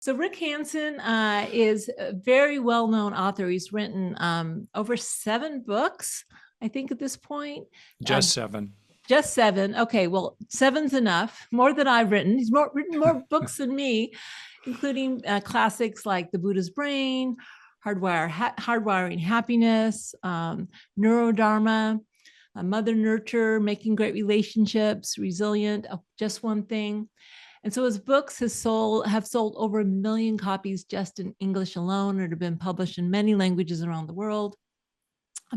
So Rick Hanson is a very well-known author. He's written over 7 books, I think, at this point. Just 7. Just 7. Okay, well, 7's enough. More than I've written. He's written more books than me, including classics like The Buddha's Brain, Hardwiring Happiness, Neurodharma, Mother Nurture, Making Great Relationships, Resilient, Just One Thing. And so his books have sold over 1 million copies just in English alone, or have been published in many languages around the world.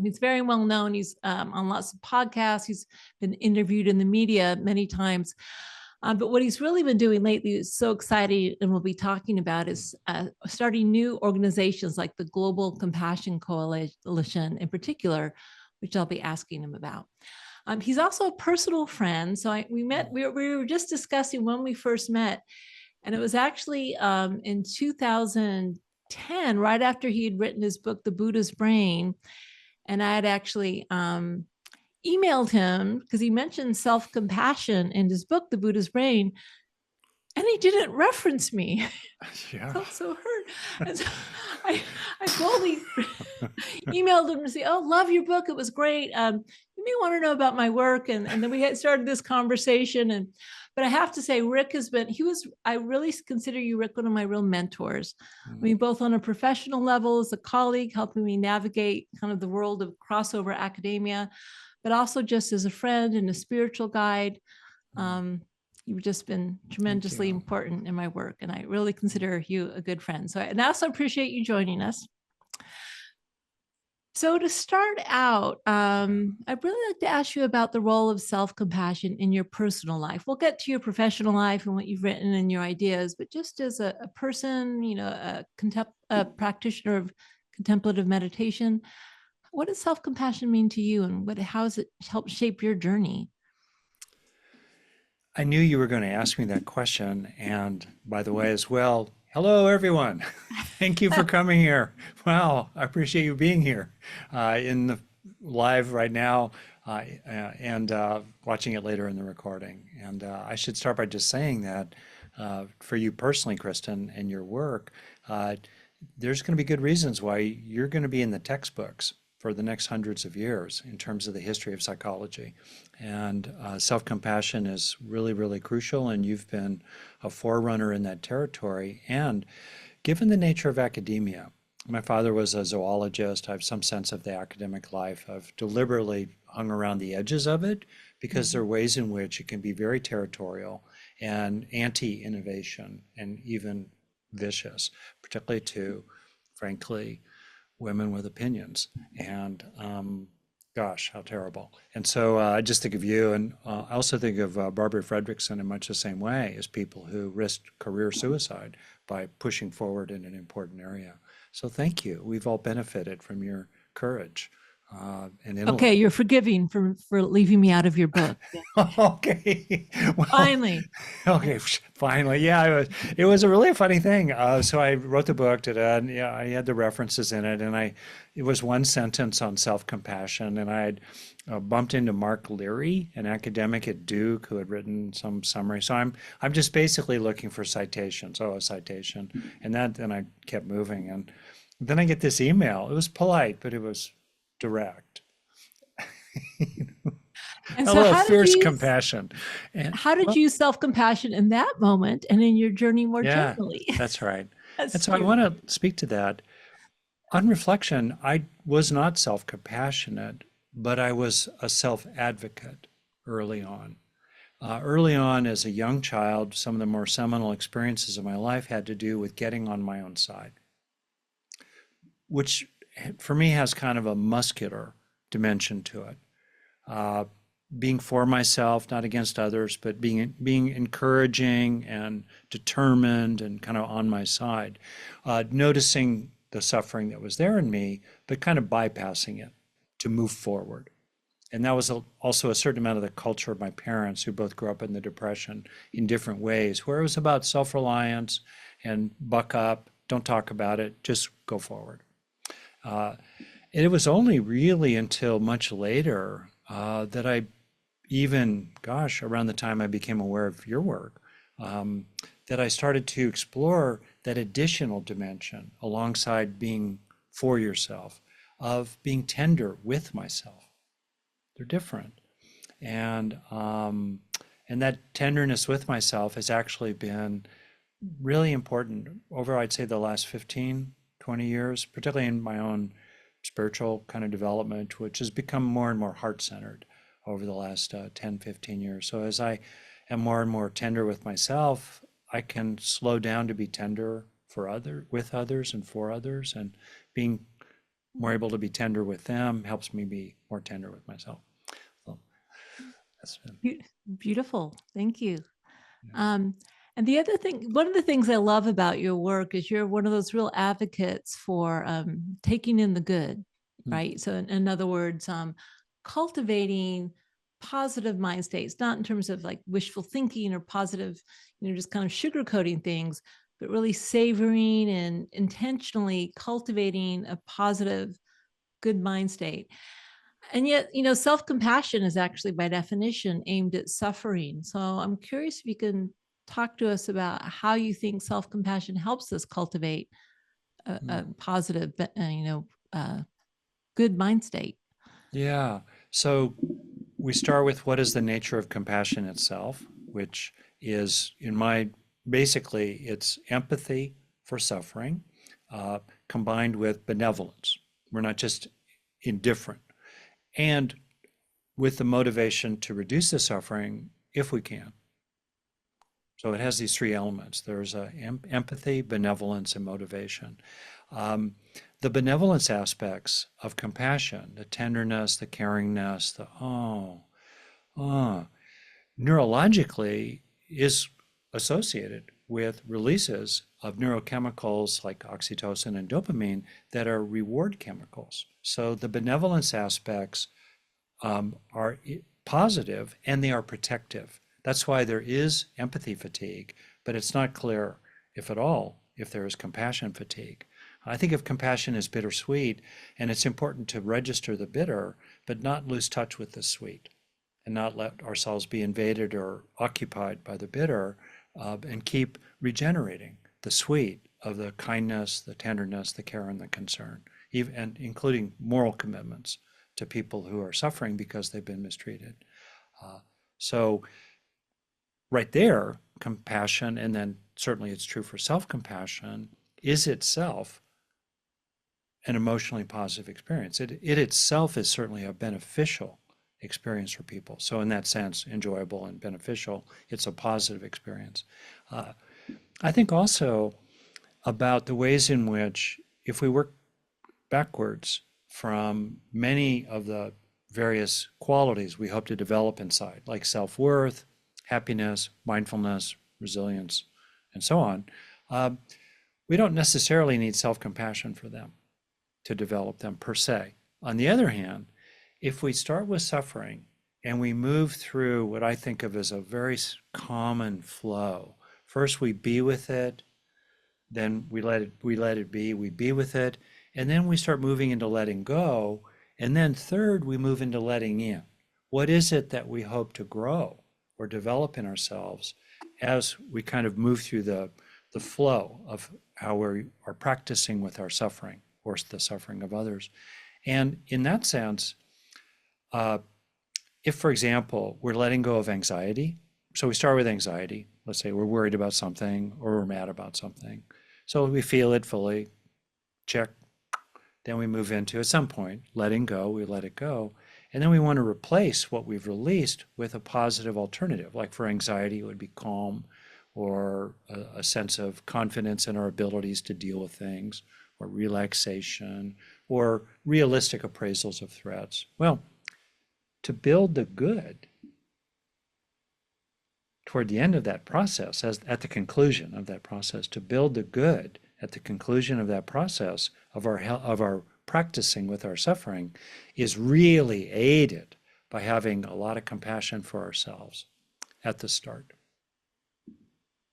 He's very well known. He's on lots of podcasts. He's been interviewed in the media many times. But what he's really been doing lately is so exciting, and we'll be talking about, is starting new organizations like the Global Compassion Coalition in particular, which I'll be asking him about. He's also a personal friend. So we were just discussing when we first met, and it was actually in 2010, right after he had written his book, The Buddha's Brain. And I had actually emailed him because he mentioned self-compassion in his book, The Buddha's Brain, and he didn't reference me. Yeah. I felt so hurt. And so I boldly emailed him to say, "Oh, love your book. It was great. You may want to know about my work." And then we had started this conversation. But I have to say, Rick I really consider you, Rick, one of my real mentors. I mean, both on a professional level as a colleague, helping me navigate kind of the world of crossover academia, but also just as a friend and a spiritual guide. You've just been tremendously important in my work, and I really consider you a good friend. So I also appreciate you joining us. So to start out, I'd really like to ask you about the role of self-compassion in your personal life. We'll get to your professional life and what you've written and your ideas, but just as a person, a practitioner of contemplative meditation, what does self-compassion mean to you, and how has it helped shape your journey? I knew you were going to ask me that question. And by the way, as well, hello, everyone. Thank you for coming here. Wow, I appreciate you being here in the live right now and watching it later in the recording. And I should start by just saying that for you personally, Kristin, and your work, there's going to be good reasons why you're going to be in the textbooks for the next hundreds of years in terms of the history of psychology. And self-compassion is really, really crucial, and you've been a forerunner in that territory. And given the nature of academia, my father was a zoologist. I have some sense of the academic life. I've deliberately hung around the edges of it because there are ways in which it can be very territorial and anti-innovation and even vicious, particularly to, frankly, women with opinions. And gosh, how terrible. And so I just think of you, and I also think of Barbara Fredrickson in much the same way, as people who risked career suicide by pushing forward in an important area. So thank you. We've all benefited from your courage and intellect. Okay, you're forgiving for leaving me out of your book. Okay. Well, Finally. Okay, finally. Yeah, it was a really funny thing. So I wrote the book, and yeah, I had the references in it, and it was one sentence on self-compassion, and I had bumped into Mark Leary, an academic at Duke, who had written some summary. So I'm just basically looking for citations. Oh, a citation, and then I kept moving, and then I get this email. It was polite, but it was direct. And A so little fierce compassion. And, how did you use self-compassion in that moment and in your journey more generally? That's right. That's And so I want to speak to that. On reflection, I was not self-compassionate, but I was a self-advocate early on. Early on, as a young child, some of the more seminal experiences of my life had to do with getting on my own side, which for me has kind of a muscular dimension to it. Being for myself, not against others, but being encouraging and determined and kind of on my side, noticing the suffering that was there in me, but kind of bypassing it to move forward. And that was also a certain amount of the culture of my parents, who both grew up in the Depression in different ways, where it was about self-reliance and buck up, don't talk about it, just go forward. And it was only really until much later that I around the time I became aware of your work, that I started to explore that additional dimension alongside being for yourself, of being tender with myself. They're different. And that tenderness with myself has actually been really important over, I'd say, the last 15, 20 years, particularly in my own spiritual kind of development, which has become more and more heart-centered over the last 10, 15 years. So as I am more and more tender with myself, I can slow down to be tender with others and for others, and being more able to be tender with them helps me be more tender with myself. So that's Beautiful. Thank you. yeah. And the other thing, one of the things I love about your work is you're one of those real advocates for taking in the good, right? So in other words, cultivating positive mind states, not in terms of like wishful thinking or positive, just kind of sugarcoating things, but really savoring and intentionally cultivating a positive, good mind state. And yet, self-compassion is actually by definition aimed at suffering. So I'm curious if you can talk to us about how you think self-compassion helps us cultivate a positive, good mind state. Yeah. So we start with what is the nature of compassion itself, which is basically it's empathy for suffering, combined with benevolence. We're not just indifferent. And with the motivation to reduce the suffering if we can. So it has these three elements. There's empathy, benevolence, and motivation. The benevolence aspects of compassion, the tenderness, the caringness, neurologically is associated with releases of neurochemicals like oxytocin and dopamine that are reward chemicals. So the benevolence aspects are positive and they are protective. That's why there is empathy fatigue, but it's not clear, if at all, if there is compassion fatigue. I think of compassion as bittersweet, and it's important to register the bitter, but not lose touch with the sweet, and not let ourselves be invaded or occupied by the bitter, and keep regenerating the sweet of the kindness, the tenderness, the care, and the concern, and including moral commitments to people who are suffering because they've been mistreated. So right there, compassion, and then certainly it's true for self-compassion, is itself an emotionally positive experience. It itself is certainly a beneficial experience for people. So in that sense, enjoyable and beneficial, it's a positive experience. I think also about the ways in which, if we work backwards from many of the various qualities we hope to develop inside, like self-worth, happiness, mindfulness, resilience, and so on, we don't necessarily need self-compassion for them to develop them per se. On the other hand, if we start with suffering and we move through what I think of as a very common flow, first we be with it, then we let it be, we be with it, and then we start moving into letting go, and then third, we move into letting in. What is it that we hope to grow or develop in ourselves as we kind of move through the flow of how we are practicing with our suffering or the suffering of others? And in that sense, if, for example, we're letting go of anxiety, so we start with anxiety, let's say we're worried about something or we're mad about something. So we feel it fully, check. Then we move into, at some point, letting go, we let it go. And then we want to replace what we've released with a positive alternative. Like for anxiety, it would be calm, or a sense of confidence in our abilities to deal with things, or relaxation, or realistic appraisals of threats. Well, to build the good toward the end of that process, at the conclusion of that process, to build the good at the conclusion of that process of our practicing with our suffering, is really aided by having a lot of compassion for ourselves at the start.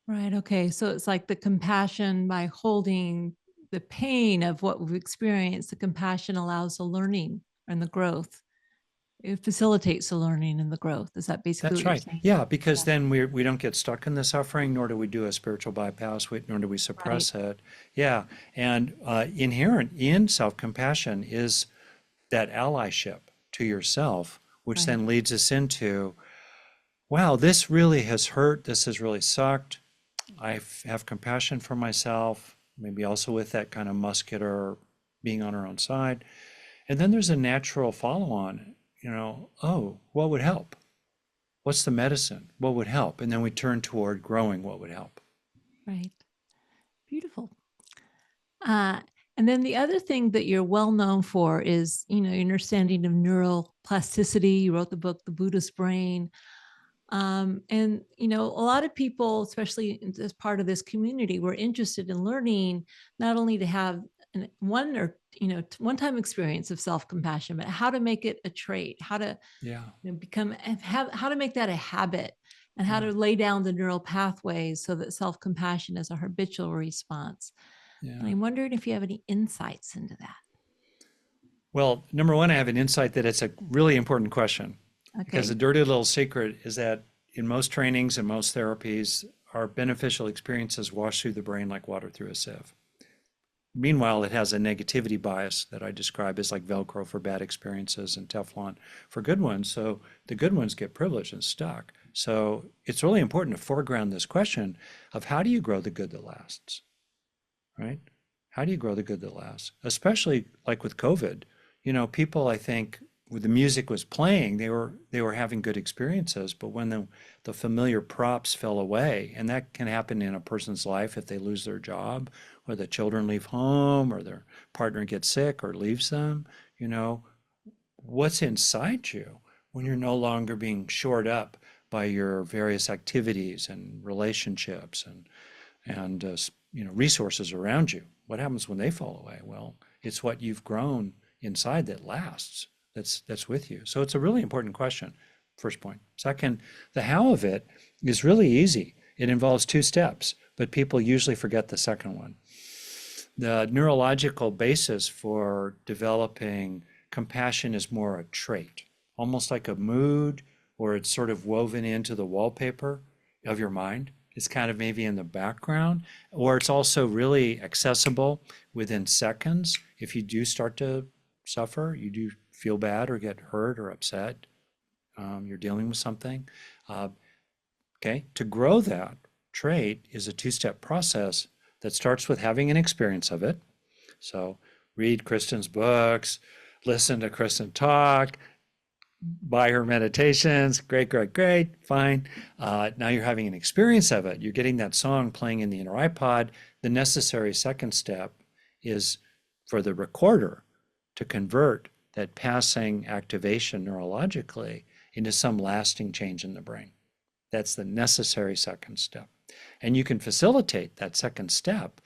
Right. Okay. So it's like the compassion by holding the pain of what we've experienced, the compassion allows the learning and the growth. It facilitates the learning and the growth. Is that basically That's what you're right. saying? Yeah, because Yeah. then we don't get stuck in the suffering, nor do we do a spiritual bypass, nor do we Right. suppress it. Yeah, and inherent in self-compassion is that allyship to yourself, which Right. then leads us into, wow, this really has hurt. This has really sucked. Have compassion for myself, maybe also with that kind of muscular being on our own side. And then there's a natural follow on, oh, what would help? What's the medicine? What would help? And then we turn toward growing what would help. Right. Beautiful. Uh, and then the other thing that you're well known for is, your understanding of neuroplasticity. You wrote the book, The Buddhist Brain. And, a lot of people, especially as part of this community, were interested in learning not only to have one-time experience of self-compassion, but how to make it a trait, how to Yeah, how to make that a habit, and how yeah, to lay down the neural pathways so that self-compassion is a habitual response. And yeah. I'm wondering if you have any insights into that. Well, number one, I have an insight that it's a really important question because the Okay. dirty little secret is that in most trainings and most therapies, our beneficial experiences wash through the brain like water through a sieve. Meanwhile, it has a negativity bias that I describe as like Velcro for bad experiences and Teflon for good ones. So the good ones get privileged and stuck. So it's really important to foreground this question of how do you grow the good that lasts, right? How do you grow the good that lasts? Especially like with COVID, people I think when the music was playing, they were having good experiences, but when the familiar props fell away, and that can happen in a person's life if they lose their job, or the children leave home, or their partner gets sick or leaves them, what's inside you when you're no longer being shored up by your various activities and relationships and resources around you. What happens when they fall away? Well, it's what you've grown inside that lasts. That's with you. So it's a really important question. First point. Second, the how of it is really easy. It involves two steps, but people usually forget the second one. The neurological basis for developing compassion is more a trait, almost like a mood, or it's sort of woven into the wallpaper of your mind. It's kind of maybe in the background, or it's also really accessible within seconds. If you do start to suffer, you do feel bad or get hurt or upset, you're dealing with something. Okay, to grow that trait is a two-step process that starts with having an experience of it. So read Kristin's books, listen to Kristin talk, buy her meditations. Great, great, great. Fine. Now you're having an experience of it. You're getting that song playing in the inner iPod. The necessary second step is for the recorder to convert that passing activation neurologically into some lasting change in the brain. That's the necessary second step. And you can facilitate that second step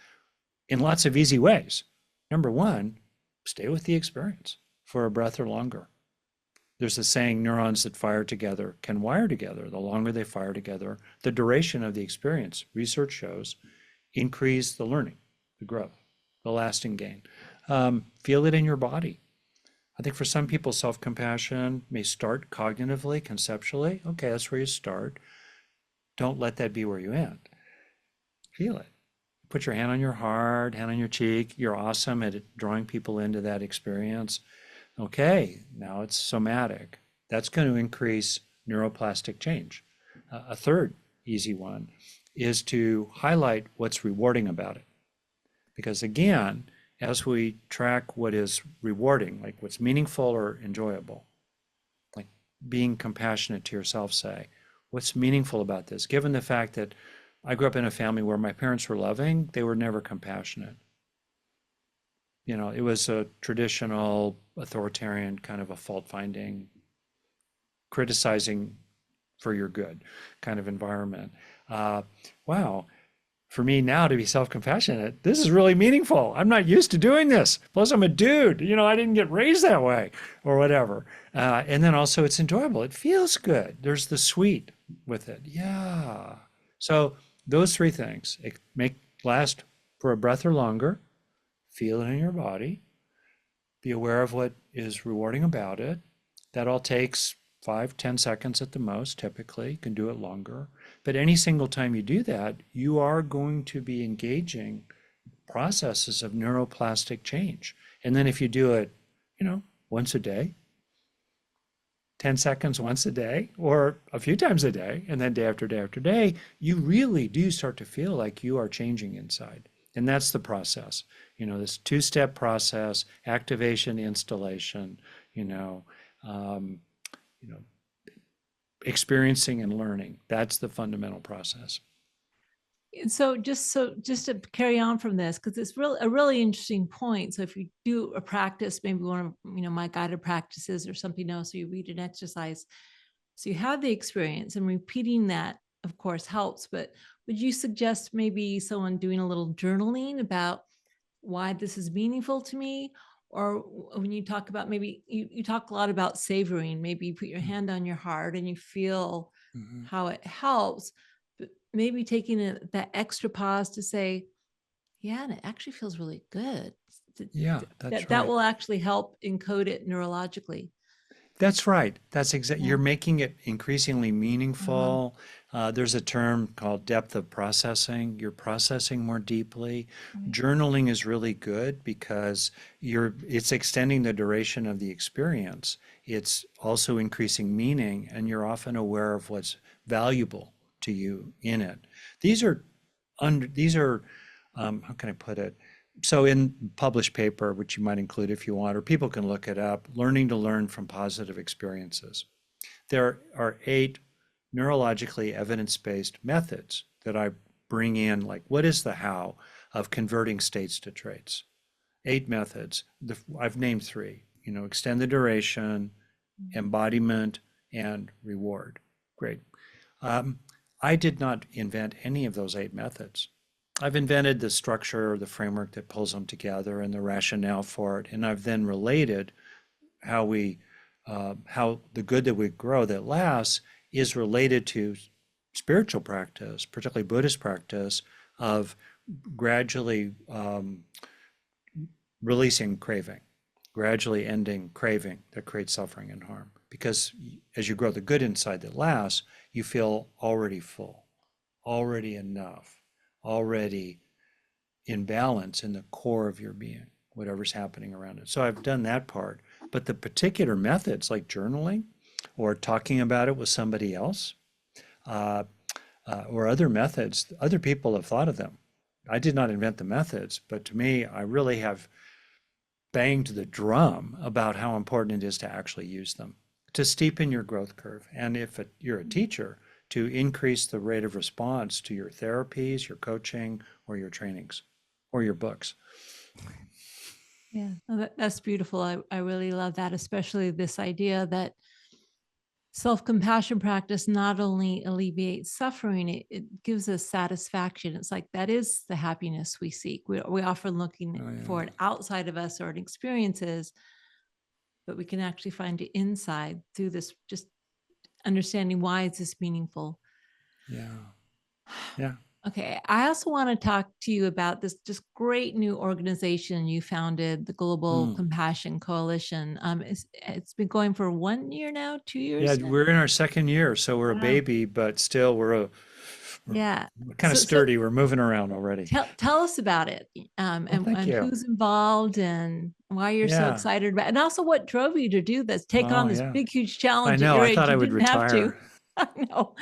in lots of easy ways. Number one, stay with the experience for a breath or longer. There's a saying, neurons that fire together can wire together. The longer they fire together, the duration of the experience, research shows, increase the learning, the growth, the lasting gain. Feel it in your body. I think for some people, self-compassion may start cognitively, conceptually. Okay, that's where you start. Don't let that be where you end. Feel it. Put your hand on your heart, hand on your cheek. You're awesome at drawing people into that experience. Okay, now it's somatic. That's going to increase neuroplastic change. A third easy one is to highlight what's rewarding about it. Because again, as we track what is rewarding, like what's meaningful or enjoyable, like being compassionate to yourself, say, what's meaningful about this? Given the fact that I grew up in a family where my parents were loving, they were never compassionate. It was a traditional authoritarian kind of a fault finding, criticizing for your good kind of environment. Wow. For me now to be self-compassionate, this is really meaningful. I'm not used to doing this. Plus, I'm a dude. I didn't get raised that way or whatever. And then also it's enjoyable. It feels good. There's the sweet with it. Yeah. So those three things, make last for a breath or longer, feel it in your body, be aware of what is rewarding about it, That all takes 5, 10 seconds at the most, typically. You can do it longer. But any single time you do that, you are going to be engaging processes of neuroplastic change. And then if you do it, once a day, 10 seconds once a day, or a few times a day, and then day after day after day, you really do start to feel like you are changing inside. And that's the process. This two-step process: activation, installation, um, you know, experiencing and learning. That's the fundamental process. And so just to carry on from this, because it's really a really interesting point. So if you do a practice, maybe one of my guided practices or something else, or you read an exercise, so you have the experience, and repeating that, of course, helps. But would you suggest maybe someone doing a little journaling about why this is meaningful to me? Or when you talk about, maybe you talk a lot about savoring, maybe you put your hand on your heart and you feel how it helps, but maybe taking that extra pause to say, yeah, and it actually feels really good. Yeah, that's That right. will actually help encode it neurologically. That's right. That's exactly. You're making it increasingly Uh-huh. meaningful. There's a term called depth of processing. You're processing more deeply. Right. Journaling is really good because it's extending the duration of the experience. It's also increasing meaning, and you're often aware of what's valuable to you in it. These are how can I put it? So in published paper, which you might include if you want, or people can look it up, Learning to Learn from Positive Experiences. There are 8 neurologically evidence-based methods that I bring in, like what is the how of converting states to traits? 8 methods. I've named 3, extend the duration, embodiment, and reward. Great. I did not invent any of those 8 methods. I've invented the structure or the framework that pulls them together and the rationale for it. And I've then related how the good that we grow that lasts is related to spiritual practice, particularly Buddhist practice, of gradually releasing craving, gradually ending craving that creates suffering and harm. Because as you grow the good inside that lasts, you feel already full, already enough, already in balance in the core of your being, whatever's happening around it. So I've done that part. But the particular methods like journaling or talking about it with somebody else or other methods, other people have thought of them. I did not invent the methods, but to me, I really have banged the drum about how important it is to actually use them, to steepen your growth curve. And if you're a teacher, to increase the rate of response to your therapies, your coaching, or your trainings, or your books. Yeah, no, that's beautiful. I really love that, especially this idea that self-compassion practice not only alleviates suffering, it gives us satisfaction. It's like that is the happiness we seek. We often looking Oh, for yeah. it outside of us or in experiences, but we can actually find it inside through this just understanding why is this meaningful. Yeah. Yeah. Okay, I also want to talk to you about this just great new organization you founded, the Global Mm. Compassion Coalition. It's been going for 1 year now, 2 Yeah, years now. we're in our second year, so we're a Wow. baby, but still we're Yeah. kind of So sturdy. We're moving around already. tell us about it, Well, thank and you. who's involved and why you're so Yeah. excited about, and also what drove you to do this, take on Oh, this yeah. big, huge I challenge at know. your I age. thought You I would didn't have to. retire. I know.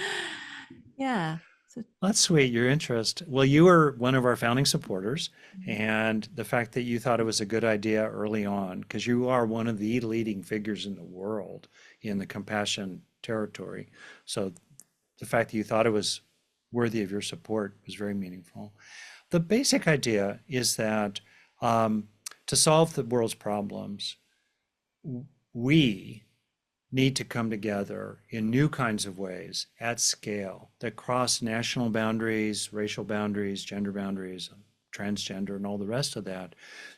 Yeah. So, That's sweet, your interest. Well, you were one of our founding supporters, and the fact that you thought it was a good idea early on, because you are one of the leading figures in the world in the compassion territory. So the fact that you thought it was worthy of your support was very meaningful. The basic idea is that to solve the world's problems, we need to come together in new kinds of ways at scale that cross national boundaries, racial boundaries, gender boundaries, transgender, and all the rest of that,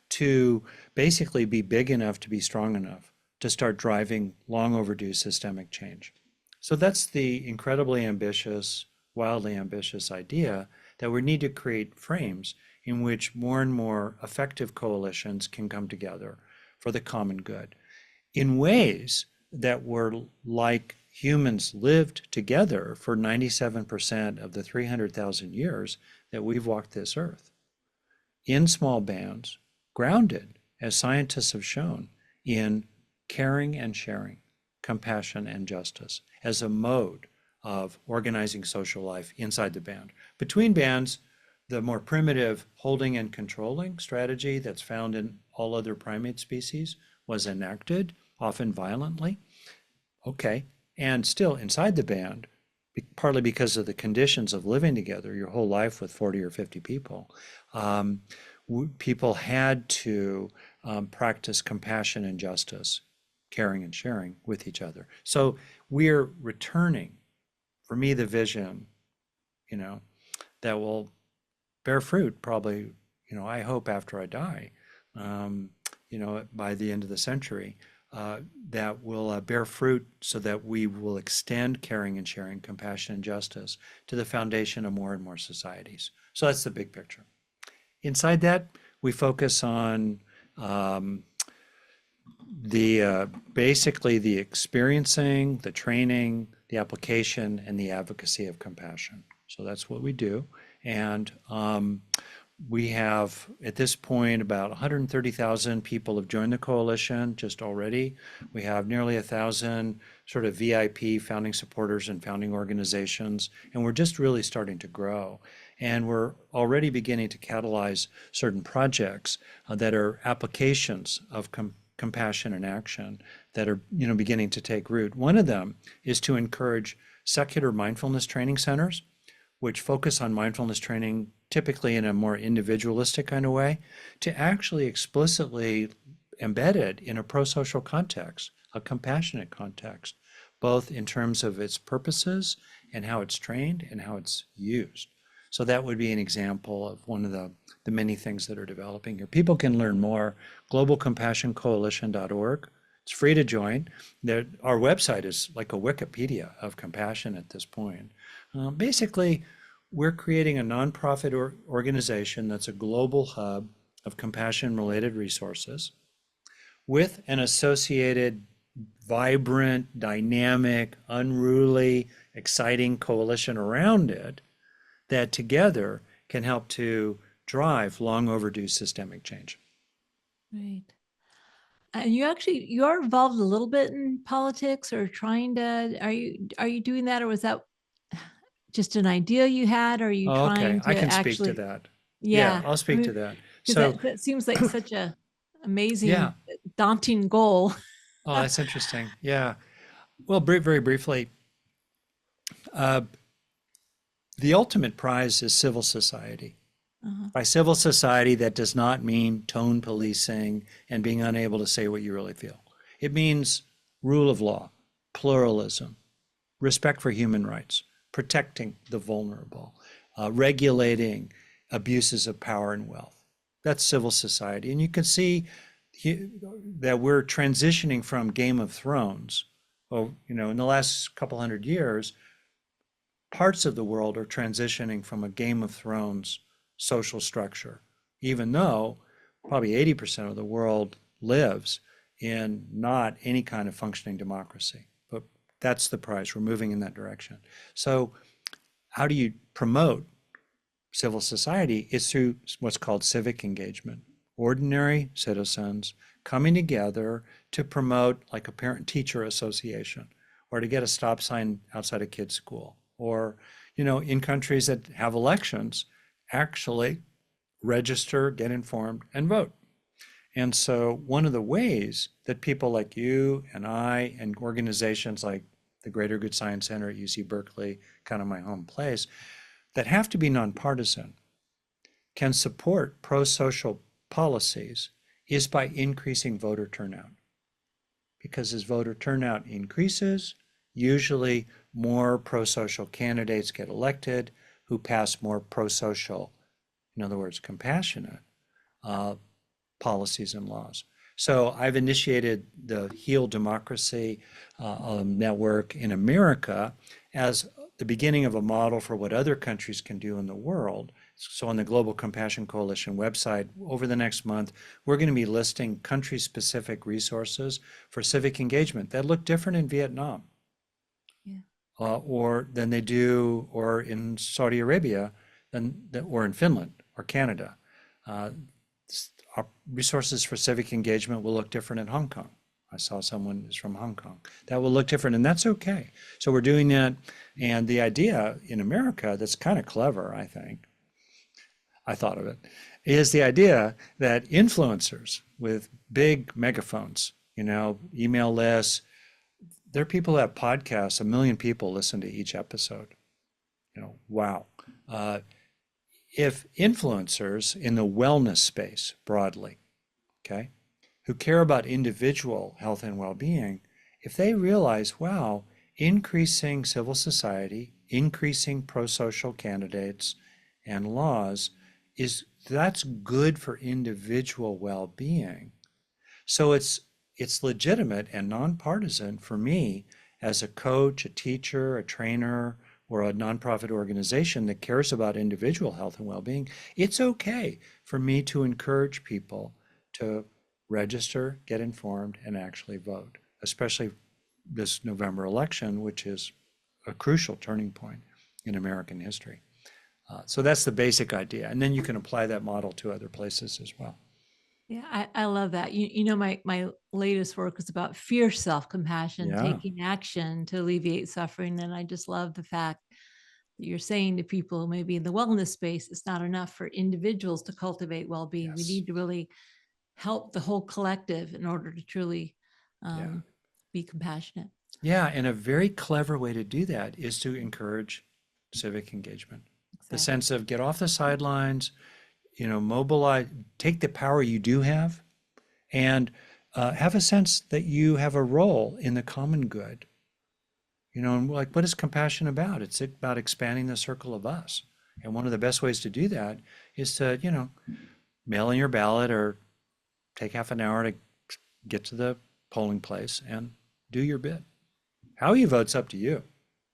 to basically be big enough to be strong enough to start driving long overdue systemic change. So that's the incredibly ambitious, wildly ambitious idea that we need to create frames in which more and more effective coalitions can come together for the common good in ways that were like humans lived together for 97% of the 300,000 years that we've walked this earth, in small bands, grounded, as scientists have shown, in caring and sharing, compassion and justice as a mode of organizing social life inside the band. Between bands, the more primitive holding and controlling strategy that's found in all other primate species was enacted, often violently. Okay, and still inside the band, partly because of the conditions of living together your whole life with 40 or 50 people, people had to practice compassion and justice, caring and sharing with each other. So we're returning, for me, the vision, that will bear fruit probably, I hope after I die, by the end of the century, that will bear fruit so that we will extend caring and sharing, compassion and justice to the foundation of more and more societies. So that's the big picture. Inside that, we focus on basically the experiencing, the training, the application, and the advocacy of compassion. So that's what we do. And we have, at this point, about 130,000 people have joined the coalition just already. We have nearly 1,000 sort of VIP founding supporters and founding organizations, and we're just really starting to grow. And we're already beginning to catalyze certain projects that are applications of compassion and action that are, beginning to take root. One of them is to encourage secular mindfulness training centers, which focus on mindfulness training typically in a more individualistic kind of way, to actually explicitly embed it in a pro-social context, a compassionate context, both in terms of its purposes and how it's trained and how it's used. So that would be an example of one of the many things that are developing here. People can learn more, globalcompassioncoalition.org. It's free to join. Our website is like a Wikipedia of compassion at this point. Basically, we're creating a nonprofit organization that's a global hub of compassion-related resources with an associated vibrant, dynamic, unruly, exciting coalition around it that together can help to drive long overdue systemic change. Right. And you are involved a little bit in politics, or trying to, are you doing that, or was that just an idea you had? Or are you trying to I can actually speak to that. Yeah, I'll speak to that. Because that seems like such a amazing, yeah. daunting goal. Oh, that's interesting. Yeah. Well, very briefly, the ultimate prize is civil society. By civil society, that does not mean tone policing and being unable to say what you really feel. It means rule of law, pluralism, respect for human rights, protecting the vulnerable, regulating abuses of power and wealth. That's civil society. And you can see that we're transitioning from Game of Thrones. In the last couple hundred years, parts of the world are transitioning from a Game of Thrones social structure, even though probably 80% of the world lives in not any kind of functioning democracy. But that's the prize. We're moving in that direction. So how do you promote civil society? It's through what's called civic engagement. Ordinary citizens coming together to promote, like a parent-teacher association, or to get a stop sign outside a kid's school, or, in countries that have elections, actually register, get informed, and vote. And so one of the ways that people like you and I and organizations like the Greater Good Science Center at UC Berkeley, kind of my home place, that have to be nonpartisan, can support pro-social policies is by increasing voter turnout. Because as voter turnout increases, usually more pro-social candidates get elected who pass more pro-social, in other words, compassionate policies and laws. So I've initiated the Heal Democracy network in America as the beginning of a model for what other countries can do in the world So on the Global Compassion Coalition website, over the next month, we're going to be listing country-specific resources for civic engagement that look different in Vietnam, Yeah. or than they do, or in Saudi Arabia, or in Finland or Canada. Uh, our resources for civic engagement will look different in Hong Kong. I saw someone who's from Hong Kong. That will look different, and that's okay. So we're doing that. And the idea in America that's kind of clever, I think, I thought of it, is the idea that influencers with big megaphones, email lists, there are people who have podcasts, 1 million people listen to each episode. Wow. If influencers in the wellness space broadly, okay, who care about individual health and well-being, if they realize, wow, increasing civil society, increasing pro-social candidates and laws, that's good for individual well-being. So it's legitimate and nonpartisan for me as a coach, a teacher, a trainer, or a nonprofit organization that cares about individual health and well-being. It's okay for me to encourage people to register, get informed, and actually vote, especially this November election, which is a crucial turning point in American history. So that's the basic idea. And then you can apply that model to other places as well. Yeah, I love that. My latest work is about fierce self-compassion, Yeah. taking action to alleviate suffering. And I just love the fact that you're saying to people maybe in the wellness space, it's not enough for individuals to cultivate well-being. We Yes. need to really help the whole collective in order to truly Yeah. be compassionate. Yeah, and a very clever way to do that is to encourage civic engagement. The sense of get off the sidelines, mobilize, take the power you do have, and have a sense that you have a role in the common good. And like, what is compassion about? It's about expanding the circle of us. And one of the best ways to do that is to, mail in your ballot or take half an hour to get to the polling place and do your bit. How you vote's up to you,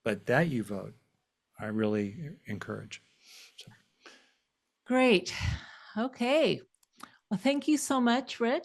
but that you vote, I really encourage. So. Great. Okay. Well, thank you so much, Rick.